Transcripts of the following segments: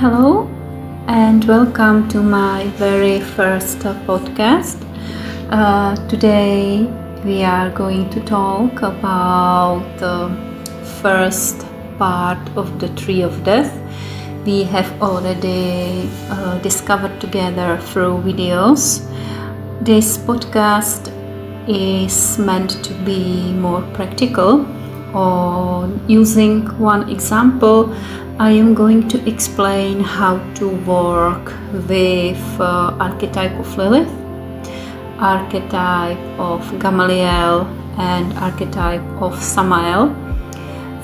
Hello and welcome to my very first podcast. Today we are going to talk about the first part of the Tree of Death. We have already discovered together through videos. This podcast is meant to be more practical. Using one example, I am going to explain how to work with archetype of Lilith, archetype of Gamaliel, and archetype of Samael,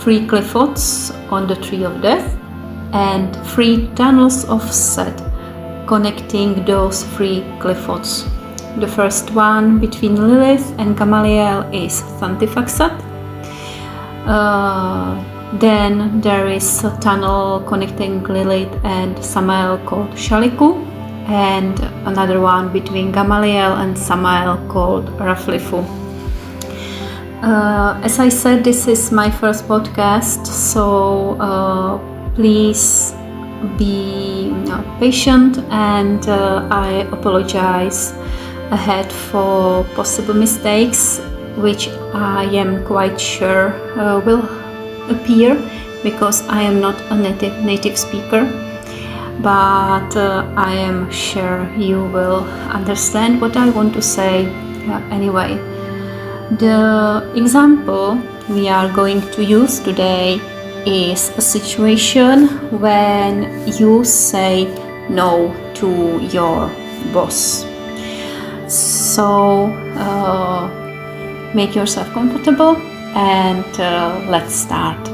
3 Qliphoths on the Tree of Death, and 3 Tunnels of Seth, connecting those 3 Qliphoths. The first one between Lilith and Gamaliel is Thantifaxath. Then there is a tunnel connecting Lilith and Samael called Shalicu, and another one between Gamaliel and Samael called Raflifu. As I said, this is my first podcast, so please be patient, and I apologize ahead for possible mistakes, which I am quite sure will appear because I am not a native speaker, but I am sure you will understand what I want to say anyway. The example we are going to use today is a situation when you say no to your boss. So make yourself comfortable and let's start.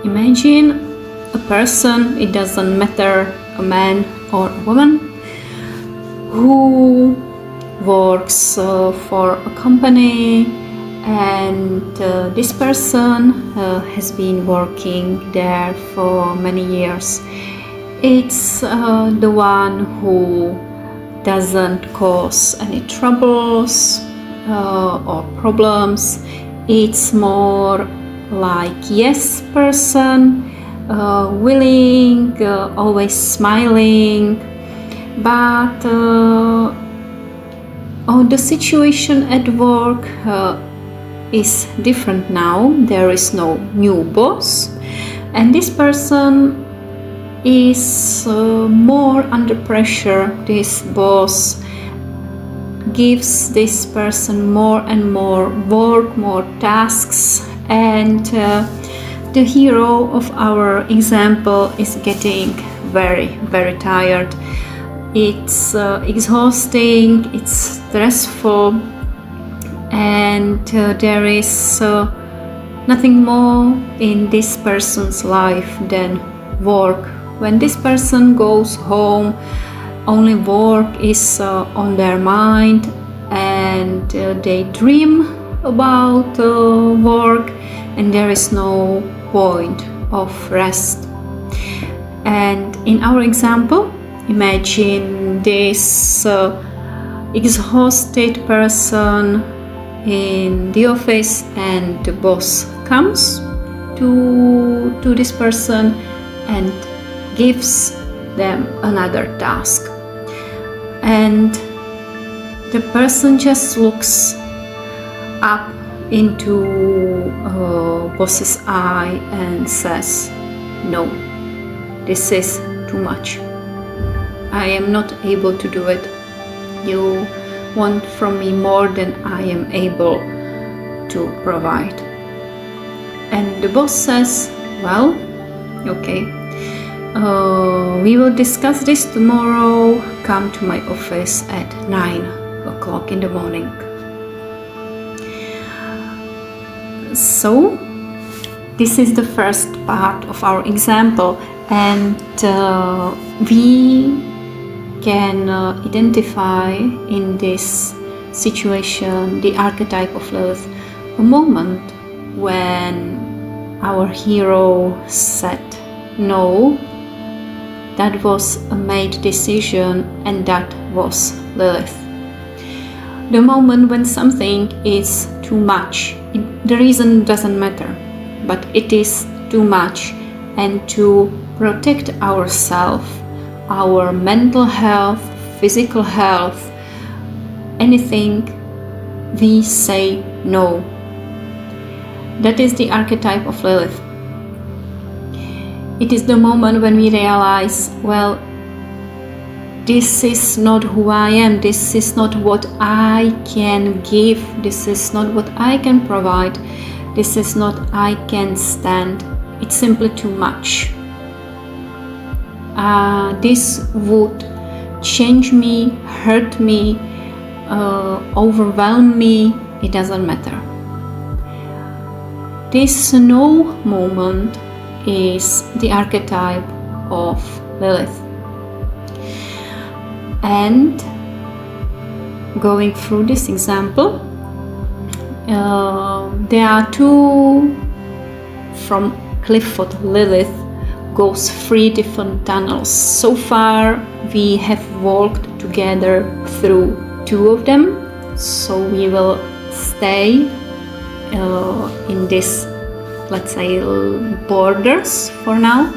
Imagine a person, it doesn't matter a man or a woman, who works for a company, and this person has been working there for many years. It's the one who doesn't cause any troubles or problems. It's more like yes person, willing, always smiling, but the situation at work is different now. There is no new boss, and this person is more under pressure. This boss gives this person more and more work, more tasks, and the hero of our example is getting very, very tired. It's exhausting, it's stressful, and there is nothing more in this person's life than work. When this person goes home, only work is on their mind, and they dream about work, and there is no point of rest. And in our example, imagine this exhausted person in the office, and the boss comes to this person and gives them another task, and the person just looks up into boss's eye and says, "No, this is too much. I am not able to do it. You want from me more than I am able to provide." And the boss says, "Well, okay, we will discuss this tomorrow. Come to my office at 9 o'clock in the morning." So this is the first part of our example, and we can identify in this situation the archetype of Lilith, a moment when our hero said no. That was a made decision, and that was Lilith. The moment when something is too much, the reason doesn't matter, but it is too much, and to protect ourselves, our mental health, physical health, anything, we say no. That is the archetype of Lilith. It is the moment when we realize, well, this is not who I am, this is not what I can give, this is not what I can provide, this is not I can stand, it's simply too much. This would change me, hurt me, overwhelm me, it doesn't matter. This no moment is the archetype of Lilith. And going through this example, there are two from Qliphoths. Lilith goes 3 different tunnels. So far we have walked together through 2 of them, so we will stay in this, let's say, borders for now.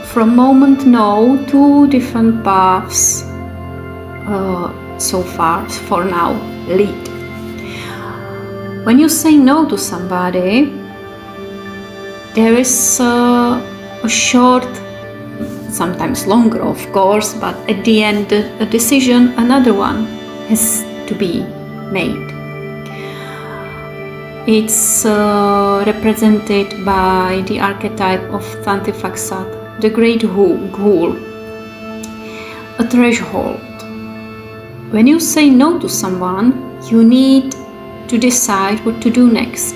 From moment no, 2 different paths so far for now lead. When you say no to somebody, there is a short, sometimes longer of course, but at the end a decision, another one has to be made. It's represented by the archetype of Thantifaxath, the great ghoul, a threshold. When you say no to someone, you need to decide what to do next.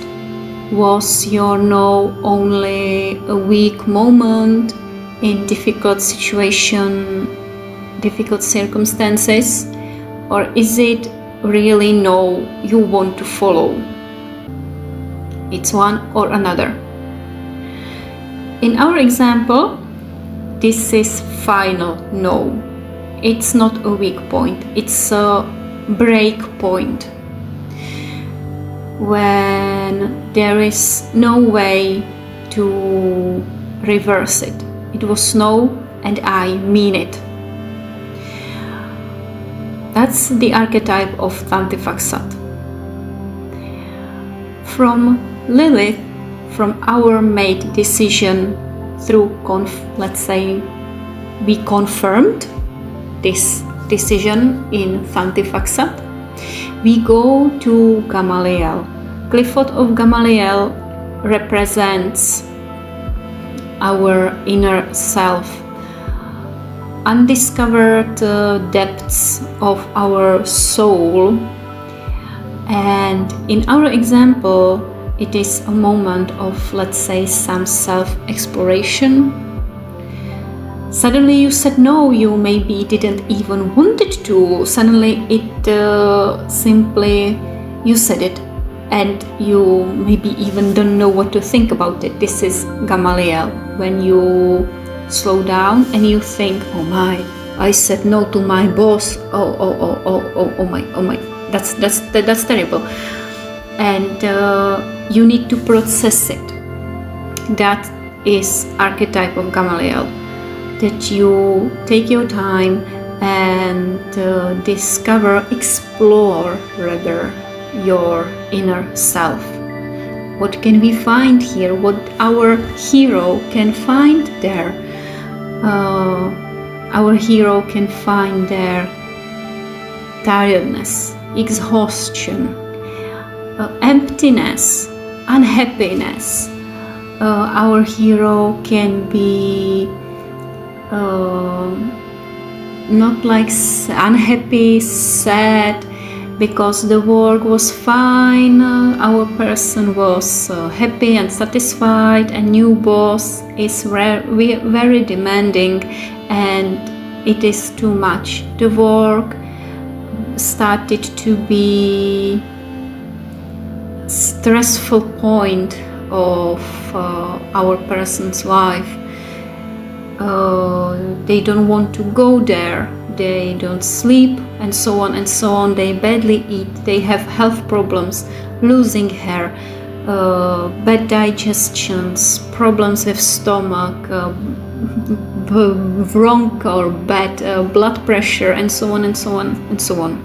Was your no only a weak moment in difficult situation, difficult circumstances, or is it really no you want to follow? It's one or another. In our example, this is final no. It's not a weak point, it's a break point when there is no way to reverse it. It was no and I mean it. That's the archetype of Thantifaxath. From Lilith, from our made decision through, let's say, we confirmed this decision in Thantifaxath, we go to Gamaliel. Qliphoths of Gamaliel represents our inner self, undiscovered depths of our soul. And in our example, it is a moment of, let's say, some self-exploration. Suddenly you said no, you maybe didn't even want it to. Suddenly it simply, you said it and you maybe even don't know what to think about it. This is Gamaliel, when you slow down and you think, oh my, I said no to my boss. Oh my, that's terrible. And you need to process it. That is archetype of Gamaliel, that you take your time and discover, explore rather, your inner self. What can we find here? What our hero can find there? Our hero can find there tiredness, exhaustion, emptiness, unhappiness. Our hero can be not like unhappy, sad, because the work was fine, our person was happy and satisfied, and new boss is very demanding and it is too much. The work started to be stressful point of our person's life. They don't want to go there, they don't sleep, and so on and so on. They badly eat, they have health problems, losing hair, bad digestions, problems with stomach, wrong or bad blood pressure, and so on and so on and so on.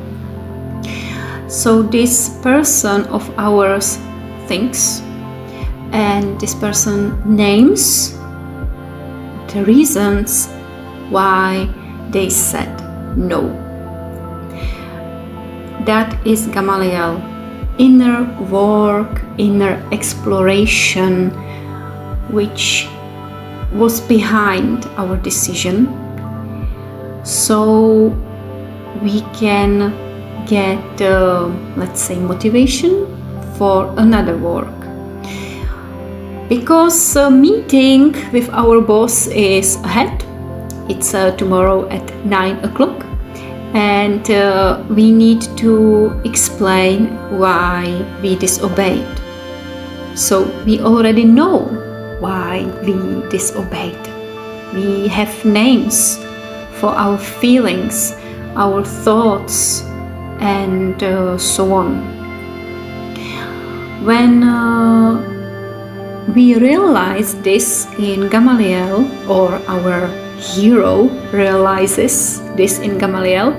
So this person of ours thinks, and this person names the reasons why they said no. That is Gamaliel, inner work, inner exploration, which was behind our decision, so we can get, let's say, motivation for another work. Because meeting with our boss is ahead. It's tomorrow at 9 o'clock, and we need to explain why we disobeyed. So we already know why we disobeyed. We have names for our feelings, our thoughts, and so on. When we realize this in Gamaliel, or our hero realizes this in Gamaliel,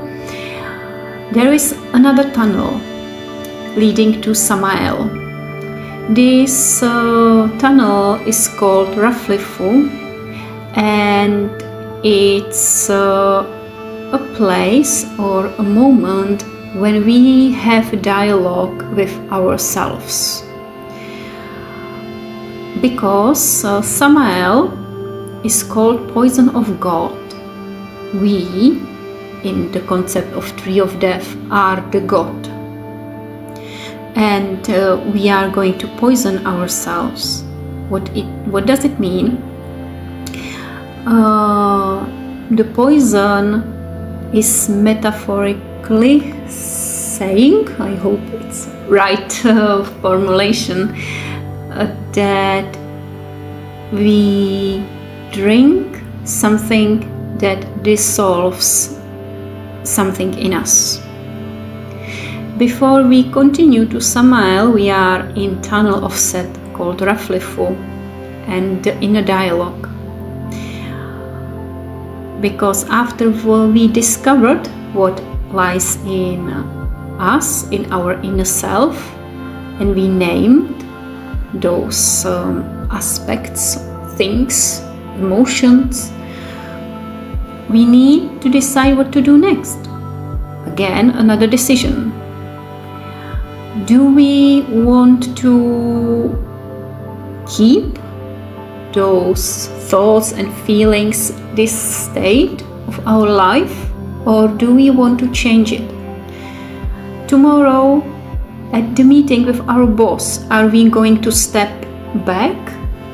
there is another tunnel leading to Samael. This tunnel is called Raflifu, and it's a place or a moment when we have a dialogue with ourselves. Because Samael is called poison of God. We, in the concept of tree of death, are the God. And we are going to poison ourselves. What does it mean? The poison is metaphorically saying, I hope it's right formulation, that we drink something that dissolves something in us. Before we continue to Samael, we are in Tunnel of Seth called Raflifu and in a dialogue. Because after we discovered what lies in us, in our inner self, and we named those aspects, things, emotions, we need to decide what to do next. Again, another decision. Do we want to keep those thoughts and feelings, this state of our life, or do we want to change it? Tomorrow, at the meeting with our boss, are we going to step back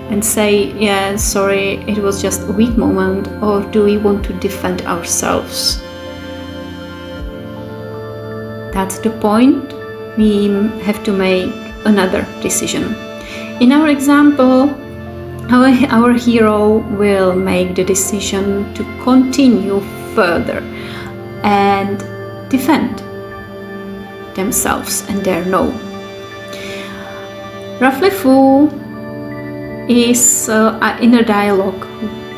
and say, yeah, sorry, it was just a weak moment, or do we want to defend ourselves? That's the point. We have to make another decision. In our example, our hero will make the decision to continue further and defend themselves and their no. Raflifu is in a dialogue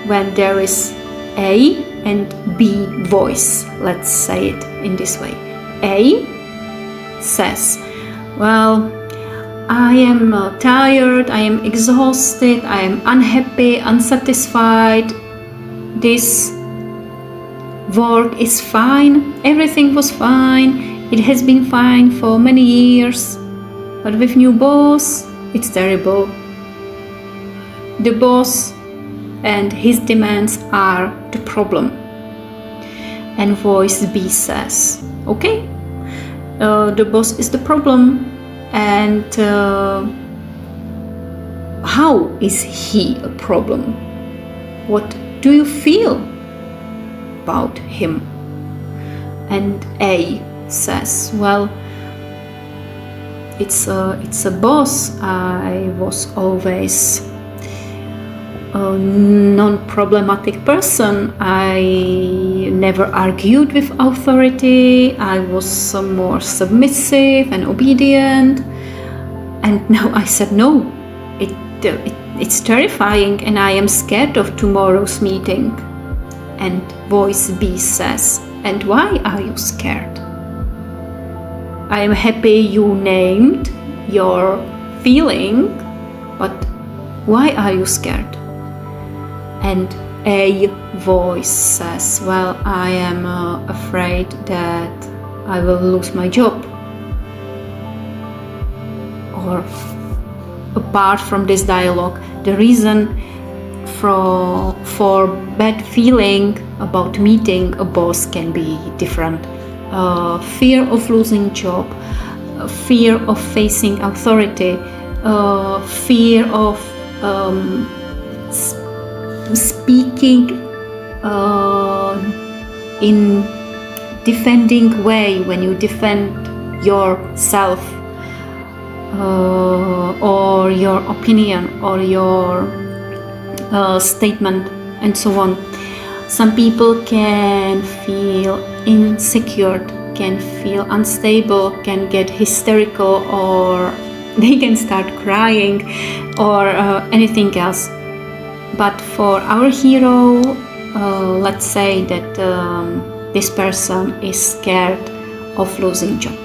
when there is A and B voice. Let's say it in this way. A says, well, I am tired, I am exhausted, I am unhappy, unsatisfied. This work is fine, everything was fine, it has been fine for many years, but with new boss, it's terrible. The boss and his demands are the problem. And voice B says, okay, the boss is the problem, and how is he a problem? What do you feel about him? And A says, well, it's a boss. I was always a non-problematic person. I never argued with authority. I was more submissive and obedient. And now I said, no, it's terrifying and I am scared of tomorrow's meeting. And voice B says, and why are you scared? I am happy you named your feeling, but why are you scared? And a voice says, well, I am afraid that I will lose my job. Or apart from this dialogue, the reason for bad feeling about meeting a boss can be different. Fear of losing job, fear of facing authority, fear of speaking in defending way when you defend yourself, or your opinion or your statement, and so on. Some people can feel insecure, can feel unstable, can get hysterical, or they can start crying, or anything else. But for our hero, let's say that this person is scared of losing job.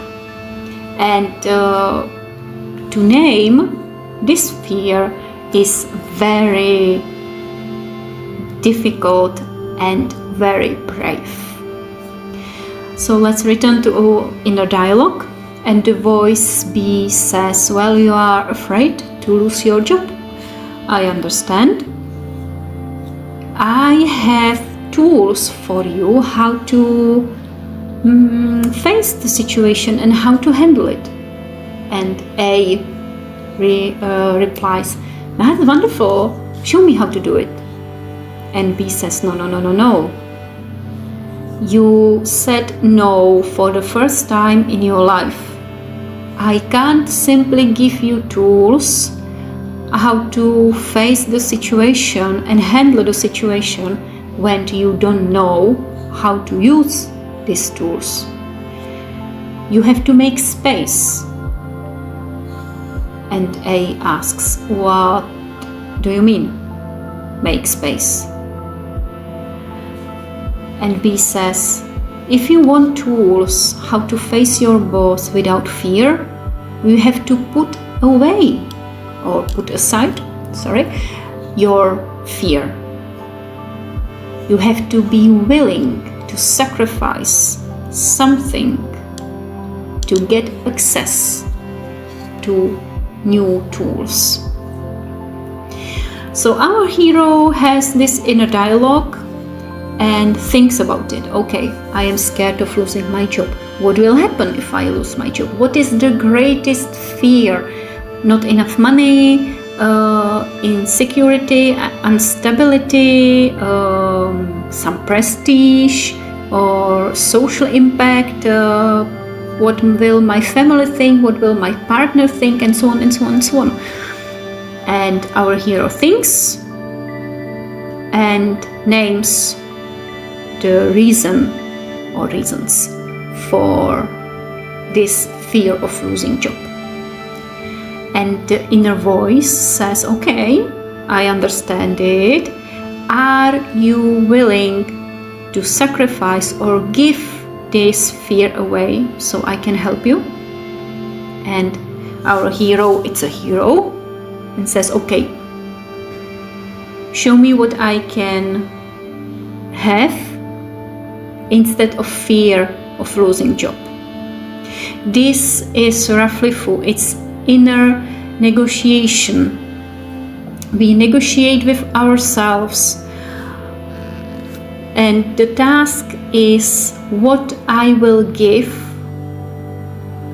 And to name this fear is very difficult and very brave. So let's return to inner dialogue, and the voice B says, well, you are afraid to lose your job. I understand. I have tools for you how to face the situation and how to handle it. And A replies, that's wonderful, show me how to do it. And B says, no. You said no for the first time in your life. I can't simply give you tools how to face the situation and handle the situation when you don't know how to use these tools. You have to make space. And A asks, what do you mean, make space? And B says, if you want tools how to face your boss without fear, you have to put away or put aside, your fear. You have to be willing to sacrifice something to get access to new tools. So our hero has this inner dialogue and thinks about it. Okay, I am scared of losing my job. What will happen if I lose my job? What is the greatest fear? Not enough money, insecurity, instability, some prestige or social impact. What will my family think? What will my partner think? And so on and so on and so on. And our hero thinks and names the reason or reasons for this fear of losing job. And the inner voice says, okay, I understand it. Are you willing to sacrifice or give this fear away so I can help you? And our hero, it's a hero, and says, okay, show me what I can have instead of fear of losing job. This is Raflifu, it's inner negotiation. We negotiate with ourselves, and the task is what I will give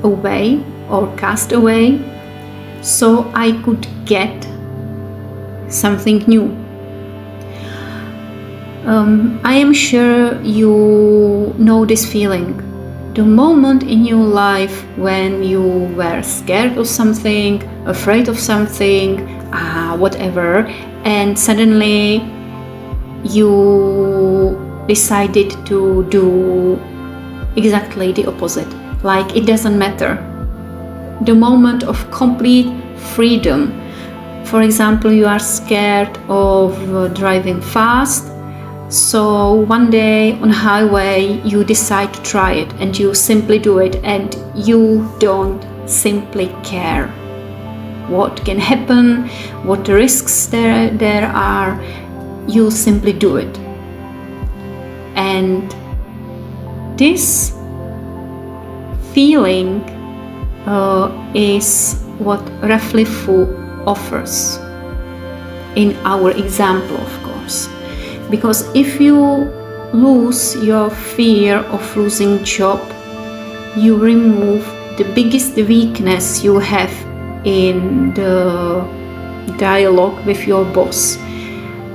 away or cast away so I could get something new. I am sure you know this feeling. The moment in your life when you were scared of something, afraid of something, whatever, and suddenly you decided to do exactly the opposite. Like, it doesn't matter. the moment of complete freedom. For example, you are scared of driving fast, so one day on highway you decide to try it and you simply do it, and you don't simply care what can happen, what risks there are. You simply do it. And this feeling is what Raflifu offers in our example, of course. Because if you lose your fear of losing job, you remove the biggest weakness you have in the dialogue with your boss.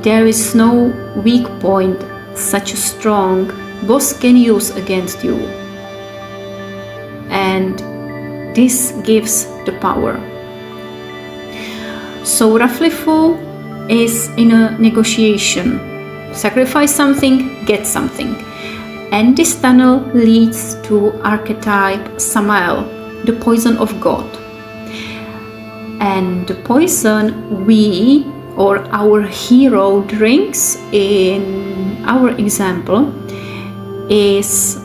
There is no weak point such a strong boss can use against you. And this gives the power. So Raflifu is in a negotiation. Sacrifice something, get something. And this tunnel leads to archetype Samael, the poison of God. And the poison we or our hero drinks in our example is,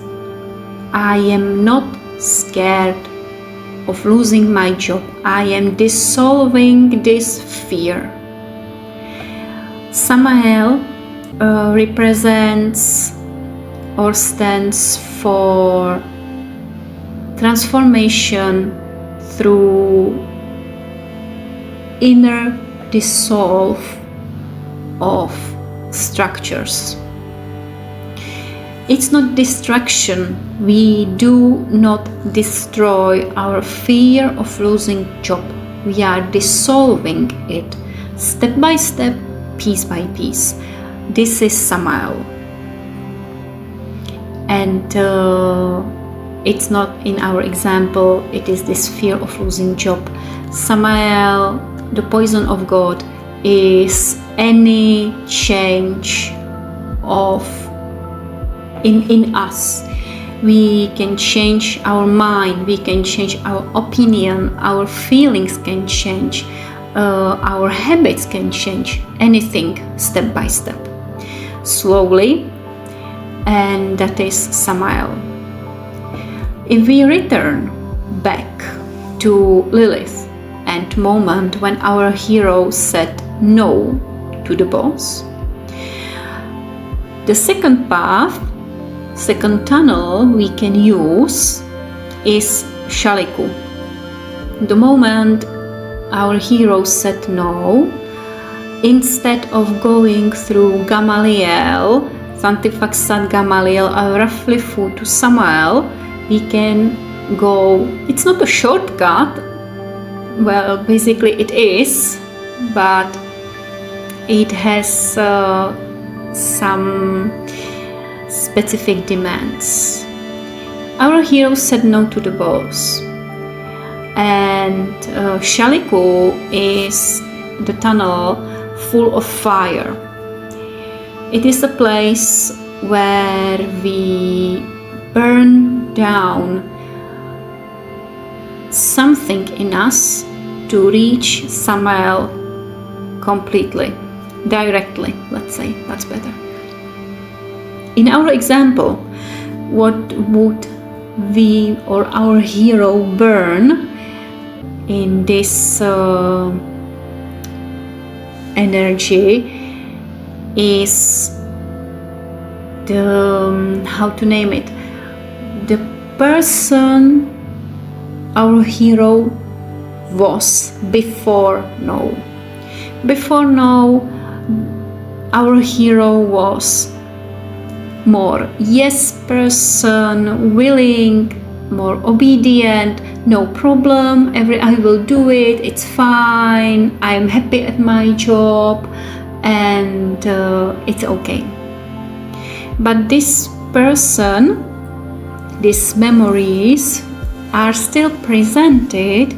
I am not scared of losing my job. I am dissolving this fear. Samael represents or stands for transformation through inner dissolve of structures. It's not destruction. We do not destroy our fear of losing job. We are dissolving it step by step, piece by piece. This is Samael. And it's not in our example, it is this fear of losing job. Samael, the poison of God, is any change of in us. We can change our mind, we can change our opinion, our feelings can change, our habits can change, anything step by step, slowly, and that is Samael. If we return back to Lilith and moment when our hero said no to the boss, the second path, second tunnel we can use is Shalicu. The moment our hero said no, instead of going through Gamaliel, Thantifaxath, Gamaliel, Raflifu to Samael, we can go, it's not a shortcut, well, basically it is, but it has some specific demands. Our hero said no to the boss, and Shalicu is the tunnel full of fire. It is a place where we burn down something in us to reach Samael completely, directly, let's say, that's better. In our example, what would we or our hero burn in this energy is the, how to name it, the person our hero was before no. Before no, our hero was more yes person, willing, more obedient, no problem, I will do it, it's fine, I'm happy at my job, and it's okay. But this person, these memories are still presented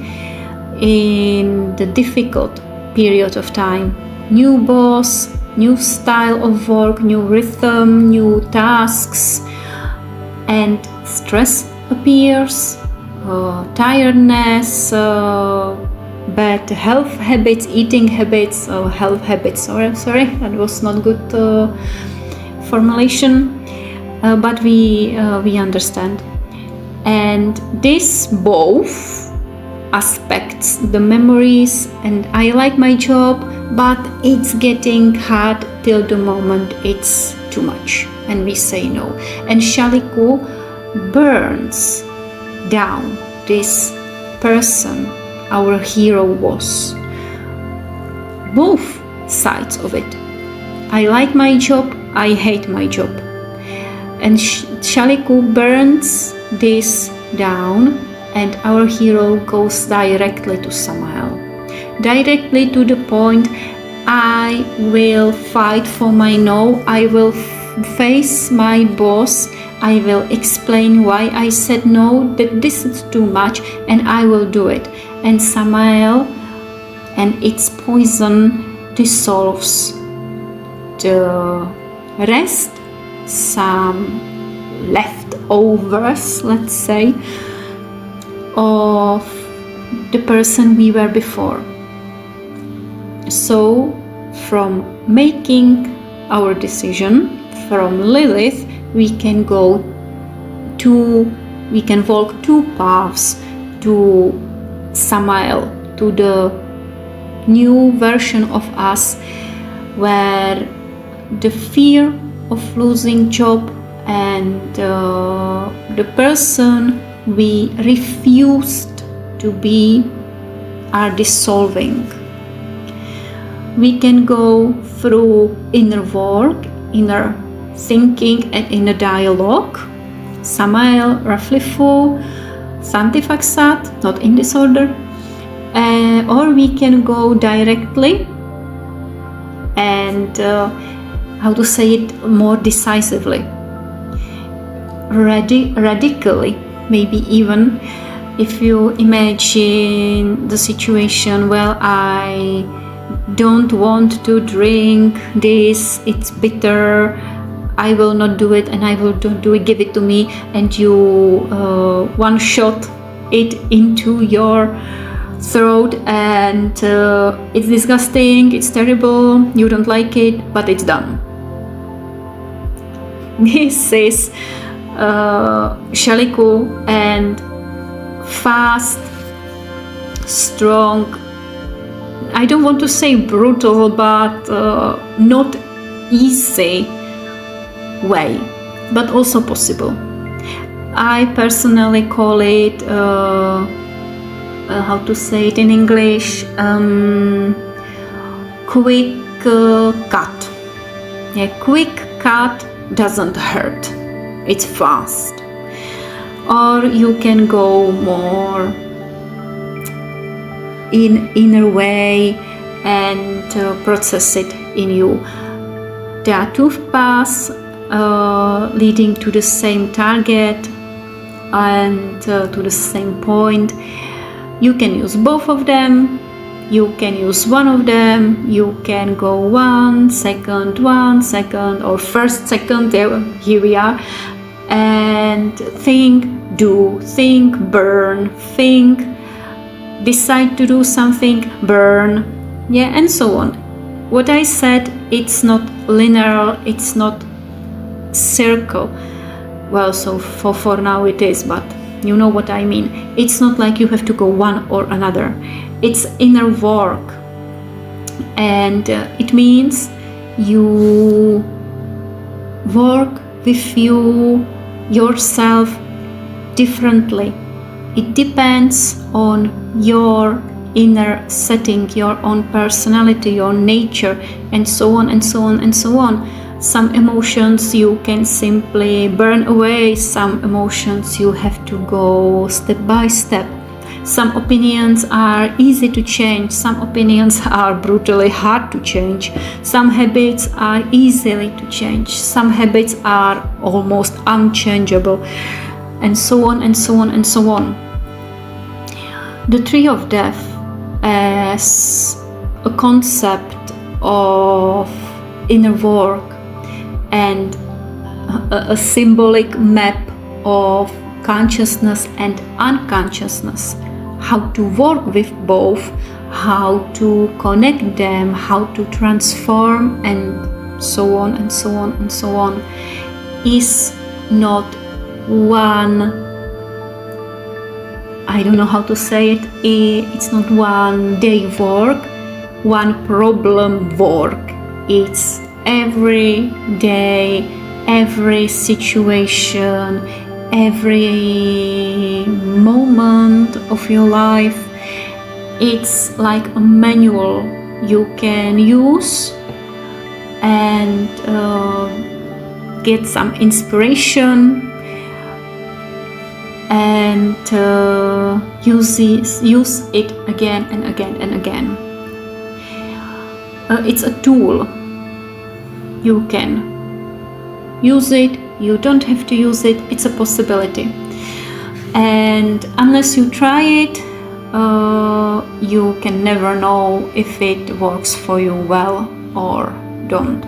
in the difficult period of time. New boss, new style of work, new rhythm, new tasks, and stress appears, tiredness, bad health habits, eating habits, sorry, that was not good formulation, but we understand. And this both aspects, the memories, and I like my job, but it's getting hard till the moment it's too much, and we say no. And Shalicu burns down this person our hero was. Both sides of it. I like my job, I hate my job. And Shalicu burns this down, and our hero goes directly to Samael. Directly to the point, I will fight for my no, I will face my boss, I will explain why I said no, that this is too much, and I will do it. And Samael and its poison dissolves the rest, some leftovers, let's say, of the person we were before. So from making our decision from Lilith, we can walk two paths to Samael, to the new version of us, where the fear of losing job and the person we refused to be are dissolving. We can go through inner work, inner thinking, and inner dialogue. Samael, Raflifu, Thantifaxath, not in this order. Or we can go directly and, how to say it more decisively, radically, maybe even. If you imagine the situation, well, I don't want to drink this, it's bitter, I will not do it, and I will do it, give it to me, and you one shot it into your throat, and it's disgusting, it's terrible, you don't like it, but it's done. This is Shalicu, and fast, strong, I don't want to say brutal, but not easy way, but also possible. I personally call it, how to say it in English, quick cut. Yeah, quick cut doesn't hurt, it's fast. Or you can go more in inner way and process it in you. There are two paths leading to the same target and to the same point. You can use both of them, you can use one of them, you can go 1 second, or first, second, here we are, and think, do, think, burn, think, decide to do something, burn, yeah, and so on. What I said, it's not linear, it's not circle. Well, so for now it is, but you know what I mean. It's not like you have to go one or another. It's inner work, and it means you work with yourself differently. It depends on your inner setting, your own personality, your nature, and so on and so on and so on. Some emotions you can simply burn away, some emotions you have to go step by step. Some opinions are easy to change, some opinions are brutally hard to change, some habits are easily to change, some habits are almost unchangeable, and so on and so on and so on. The tree of death as a concept of inner work and a symbolic map of consciousness and unconsciousness, how to work with both, how to connect them, how to transform, and so on and so on and so on, is not one, I don't know how to say it, it's not one day work, one problem work. It's every day, every situation, every moment of your life. It's like a manual you can use and get some inspiration and use it again and again and again. It's a tool. You can use it, you don't have to use it, it's a possibility. And unless you try it, you can never know if it works for you well or don't.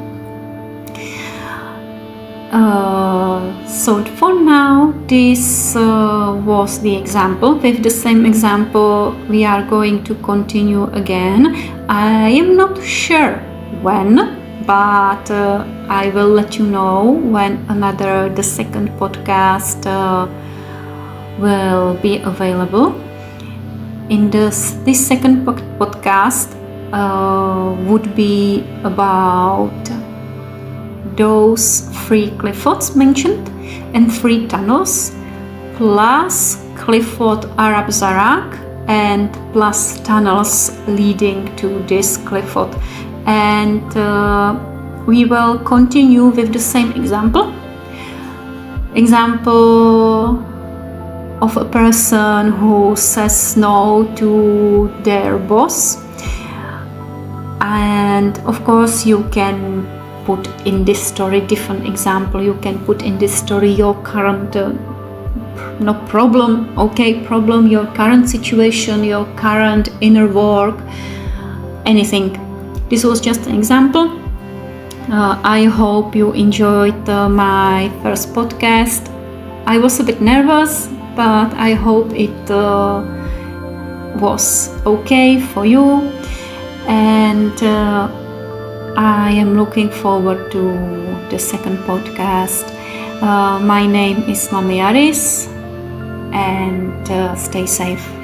So for now, this was the example. With the same example, we are going to continue again. I am not sure when, but I will let you know when the second podcast will be available. In this second podcast would be about those 3 Qliphoths mentioned and 3 tunnels, plus Qliphoth Arab Zarak, and plus tunnels leading to this Qliphoth. And we will continue with the same example of a person who says no to their boss. And of course you can put in this story different example. You can put in this story your current problem, your current situation, your current inner work, anything. This was just an example. I hope you enjoyed my first podcast. I was a bit nervous, but I hope it was okay for you, and I am looking forward to the second podcast. My name is Lami-Aris, and stay safe.